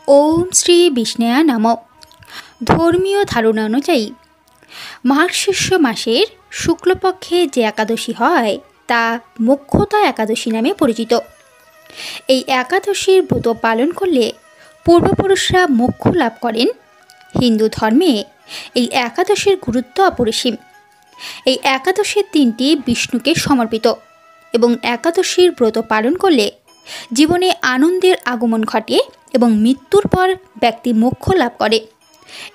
ওম শ্রী বিষ্ণুয়া নম। ধর্মীয় ধারণা অনুযায়ী মার্গশীর্ষ মাসের শুক্লপক্ষে যে একাদশী হয় তা মোক্ষদা একাদশী নামে পরিচিত। এই একাদশীর ব্রত পালন করলে পূর্বপুরুষরা মোক্ষ লাভ করেন। হিন্দু ধর্মে এই একাদশীর গুরুত্ব অপরিসীম। এই একাদশীর দিনটি বিষ্ণুকে সমর্পিত এবং একাদশীর ব্রত পালন করলে জীবনে আনন্দের আগমন ঘটে এবং মৃত্যুর পর ব্যক্তি মোক্ষ লাভ করে।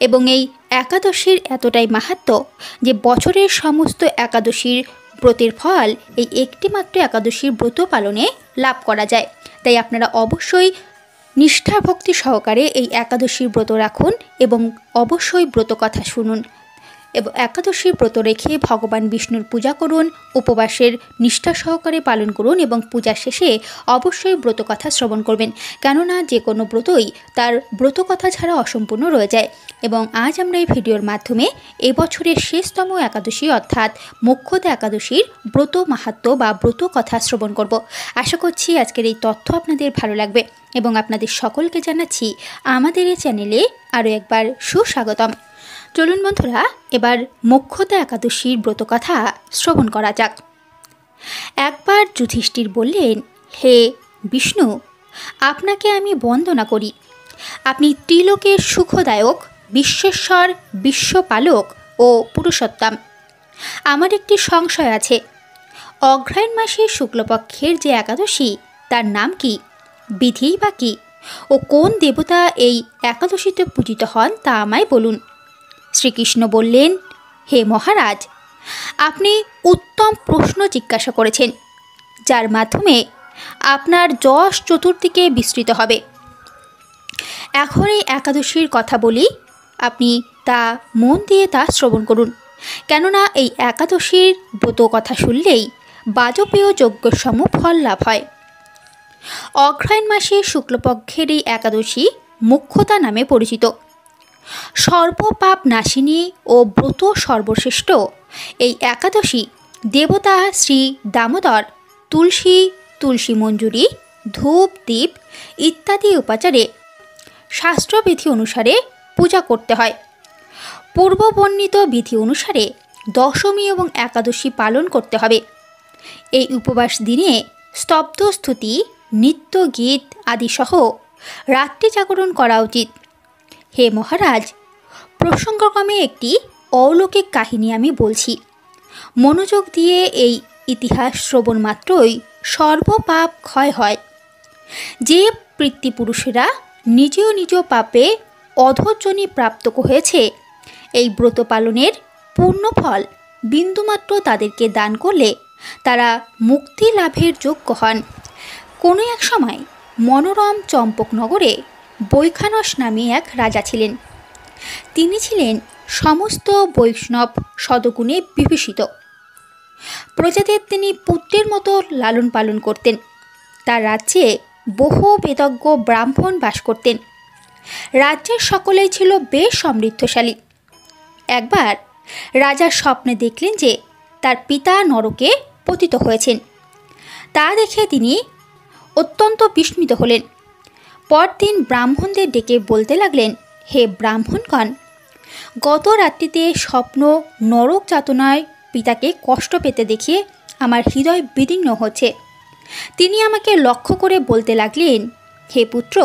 এবং এই একাদশীর এতটাই মাহাত্ম্য যে বছরের সমস্ত একাদশীর ব্রতের ফল এই একটিমাত্র একাদশীর ব্রত পালনে লাভ করা যায়। তাই আপনারা অবশ্যই নিষ্ঠা ভক্তি সহকারে এই একাদশীর ব্রত রাখুন এবং অবশ্যই ব্রত কথা শুনুন এবং একাদশীর ব্রত রেখে ভগবান বিষ্ণুর পূজা করুন, উপবাসের নিষ্ঠা সহকারে পালন করুন এবং পূজার শেষে অবশ্যই ব্রত কথা শ্রবণ করবেন, কেননা যে কোনো ব্রতই তার ব্রত কথা ছাড়া অসম্পূর্ণ রয়ে যায়। এবং আজ আমরা এই ভিডিওর মাধ্যমে এবছরের শেষতম একাদশী অর্থাৎ মোক্ষদা একাদশীর ব্রত মাহাত্ম্য বা ব্রত কথা শ্রবণ করব। আশা করছি আজকের এই তথ্য আপনাদের ভালো লাগবে এবং আপনাদের সকলকে জানাচ্ছি আমাদের এই চ্যানেলে আরও একবার সুস্বাগতম। চলুন বন্ধুরা, এবার মোক্ষদা একাদশীর ব্রতকথা শ্রবণ করা যাক। একবার যুধিষ্ঠির বললেন, হে বিষ্ণু, আপনাকে আমি বন্দনা করি। আপনি ত্রিলোকের সুখদায়ক, বিশ্বেশ্বর, বিশ্বপালক ও পুরুষোত্তম। আমার একটি সংশয় আছে। অগ্রহায়ণ মাসের শুক্লপক্ষের যে একাদশী তার নাম কি, বিধিই বা কী ও কোন দেবতা এই একাদশীতে পূজিত হন তা আমায় বলুন। শ্রীকৃষ্ণ বললেন, হে মহারাজ, আপনি উত্তম প্রশ্ন জিজ্ঞাসা করেছেন, যার মাধ্যমে আপনার যশ চতুর্দিকে বিস্তৃত হবে। এখন এই একাদশীর কথা বলি, আপনি তা মন দিয়ে তা শ্রবণ করুন, কেননা এই একাদশীর ব্রত কথা শুনলেই বাজপেয় যজ্ঞসম ফল লাভ হয়। অগ্রহায়ণ মাসের শুক্লপক্ষের এই একাদশী মোক্ষদা নামে পরিচিত। সর্বপাপ নাশিনী ও ব্রত সর্বশ্রেষ্ঠ এই একাদশী দেবতা শ্রী দামোদর তুলসী মঞ্জুরি, ধূপ, দীপ ইত্যাদি উপাচারে শাস্ত্রবিধি অনুসারে পূজা করতে হয়। পূর্ববর্ণিত বিধি অনুসারে দশমী এবং একাদশী পালন করতে হবে। এই উপবাস দিনে স্তব্ধ স্তুতি, নৃত্য, গীত আদি সহ রাত্রি জাগরণ করা উচিত। হে মহারাজ, প্রসঙ্গক্রমে একটি অলৌকিক কাহিনী আমি বলছি। মনোযোগ দিয়ে এই ইতিহাস শ্রবণ মাত্রই সর্বপাপ ক্ষয় হয়। যে পিতৃপুরুষেরা নিজ নিজ পাপে অধোজনি প্রাপ্ত হয়েছে, এই ব্রত পালনের পূর্ণ ফল বিন্দুমাত্র তাদেরকে দান করলে তারা মুক্তি লাভের যোগ্য হন। কোনো এক সময় মনোরম চম্পকনগরে বৈখানস নামে এক রাজা ছিলেন। তিনি ছিলেন সমস্ত বৈষ্ণব সদ্গুণে বিভূষিত। প্রজাদের তিনি পুত্রের মতো লালন পালন করতেন। তার রাজ্যে বহু বেদজ্ঞ ব্রাহ্মণ বাস করতেন। রাজ্যের সকলেই ছিল বেশ সমৃদ্ধশালী। একবার রাজা স্বপ্নে দেখলেন যে তার পিতা নরকে পতিত হয়েছেন। তা দেখে তিনি অত্যন্ত বিস্মিত হলেন। পরদিন ব্রাহ্মণদের ডেকে বলতে লাগলেন, হে ব্রাহ্মণগণ, গত রাত্রিতে স্বপ্ন নরক যাতনায় পিতাকে কষ্ট পেতে দেখে আমার হৃদয় বিদীর্ণ হচ্ছে। তিনি আমাকে লক্ষ্য করে বলতে লাগলেন, হে পুত্র,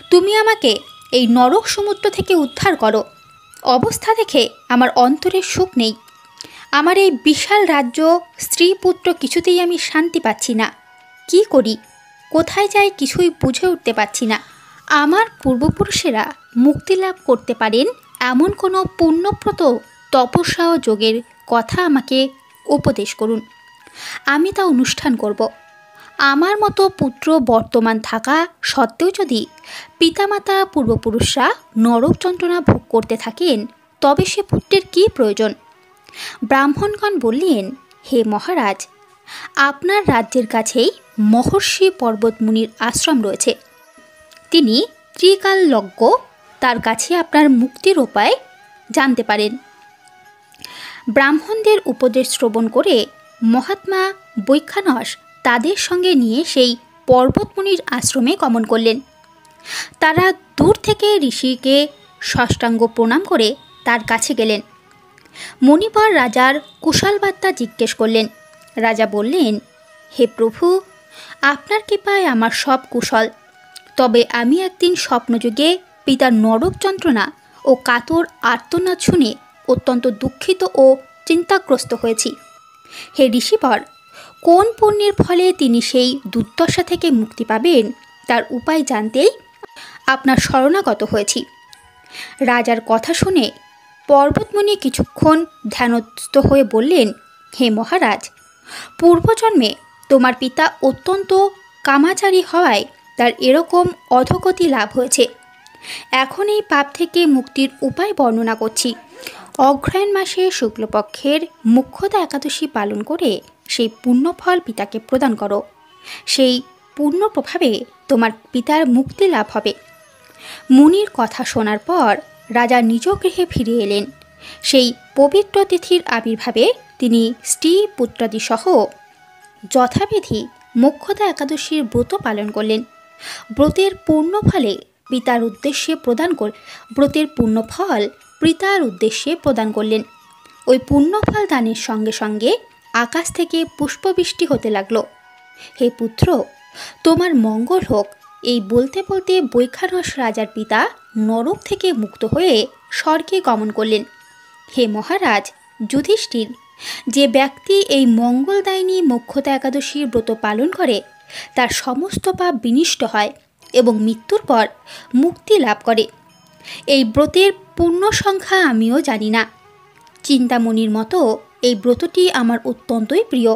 তুমি আমাকে এই নরক সমুদ্র থেকে উদ্ধার করো। অবস্থা দেখে আমার অন্তরে সুখ নেই। আমার এই বিশাল রাজ্য, স্ত্রী, পুত্র কিছুতেই আমি শান্তি পাচ্ছি না। কি করি, কোথায় যাই কিছুই বুঝে উঠতে পারছি না। আমার পূর্বপুরুষেরা মুক্তি লাভ করতে পারেন এমন কোনো পুণ্যব্রত তপস্যা ও যোগের কথা আমাকে উপদেশ করুন। আমি তা অনুষ্ঠান করব। আমার মতো পুত্র বর্তমান থাকা সত্ত্বেও যদি পিতামাতা পূর্বপুরুষরা নরক যন্ত্রণা ভোগ করতে থাকেন, তবে সে পুত্রের কী প্রয়োজন? ব্রাহ্মণগণ বললেন, হে মহারাজ, আপনার রাজ্যের কাছেই মহর্ষি পর্বতমুনির আশ্রম রয়েছে। তিনি ত্রিকালজ্ঞ, তার কাছে আপনার মুক্তির উপায় জানতে পারেন। ব্রাহ্মণদের উপদেশ শ্রবণ করে মহাত্মা বৈখানস তাদের সঙ্গে নিয়ে সেই পর্বতমুনির আশ্রমে গমন করলেন। তারা দূর থেকে ঋষিকে সাষ্টাঙ্গ প্রণাম করে তার কাছে গেলেন। মণিবর রাজার কুশলবার্তা জিজ্ঞেস করলেন। রাজা বললেন, হে প্রভু, আপনার কৃপায় আমার সব কুশল। তবে আমি একদিন স্বপ্নযুগে পিতার নরক যন্ত্রণা ও কাতর আর্তনাদ শুনে অত্যন্ত দুঃখিত ও চিন্তাগ্রস্ত হয়েছি। হে ঋষিবর, কোন পুণ্যের ফলে তিনি সেই দুর্দশা থেকে মুক্তি পাবেন তার উপায় জানতেই আপনার শরণাগত হয়েছি। রাজার কথা শুনে পর্বতমুনি কিছুক্ষণ ধ্যানস্থ হয়ে বললেন, হে মহারাজ, পূর্বজন্মে তোমার পিতা অত্যন্ত কামাচারী হওয়ায় তার এরকম অধোগতি লাভ হয়েছে। এখন এই পাপ থেকে মুক্তির উপায় বর্ণনা করছি। অগ্রহায়ণ মাসে শুক্লপক্ষের মুখ্যতা একাদশী পালন করে সেই পুণ্যফল পিতাকে প্রদান করো। সেই পুণ্য প্রভাবে তোমার পিতার মুক্তি লাভ হবে। মুনির কথা শোনার পর রাজা নিজ গৃহে ফিরে এলেন। সেই পবিত্র তিথির আবির্ভাবে তিনি স্ত্রী পুত্রাদি সহ যথাবিধি মোক্ষদা একাদশীর ব্রত পালন করলেন। ব্রতের পুণ্যফলে পিতার উদ্দেশ্যে প্রদান করলেন। ওই পুণ্যফল দানের সঙ্গে সঙ্গে আকাশ থেকে পুষ্পবৃষ্টি হতে লাগল। হে পুত্র, তোমার মঙ্গল হোক, এই বলতে বলতে বৈখানস রাজার পিতা নরক থেকে মুক্ত হয়ে স্বর্গে গমন করলেন। হে মহারাজ যুধিষ্ঠির, যে ব্যক্তি এই মঙ্গলদায়িনী মোক্ষদা একাদশীর ব্রত পালন করে তার সমস্ত পাপ বিনষ্ট হয় এবং মৃত্যুর পর মুক্তি লাভ করে। এই ব্রতের পূর্ণ সংখ্যা আমিও জানি না। চিন্তামণির মতো এই ব্রতটি আমার অত্যন্তই প্রিয়।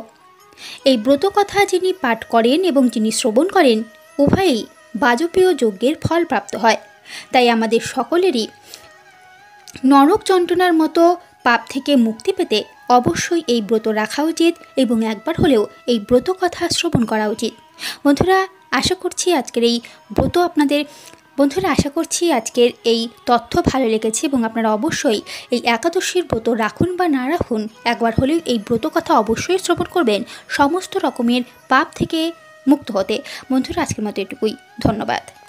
এই ব্রত কথা যিনি পাঠ করেন এবং যিনি শ্রবণ করেন উভয়েই বাজপেয় যজ্ঞের ফল প্রাপ্ত হয়। তাই আমাদের সকলেরই নরক যন্ত্রণার মতো পাপ থেকে মুক্তি পেতে অবশ্যই এই ব্রত রাখা উচিত এবং একবার হলেও এই ব্রত কথা শ্রবণ করা উচিত। বন্ধুরা, আশা করছি আজকের এই তথ্য ভালো লেগেছে এবং আপনারা অবশ্যই এই একাদশীর ব্রত রাখুন বা না রাখুন, একবার হলেও এই ব্রত কথা অবশ্যই শ্রবণ করবেন সমস্ত রকমের পাপ থেকে মুক্ত হতে। বন্ধুরা, আজকের মতো এটুকুই। ধন্যবাদ।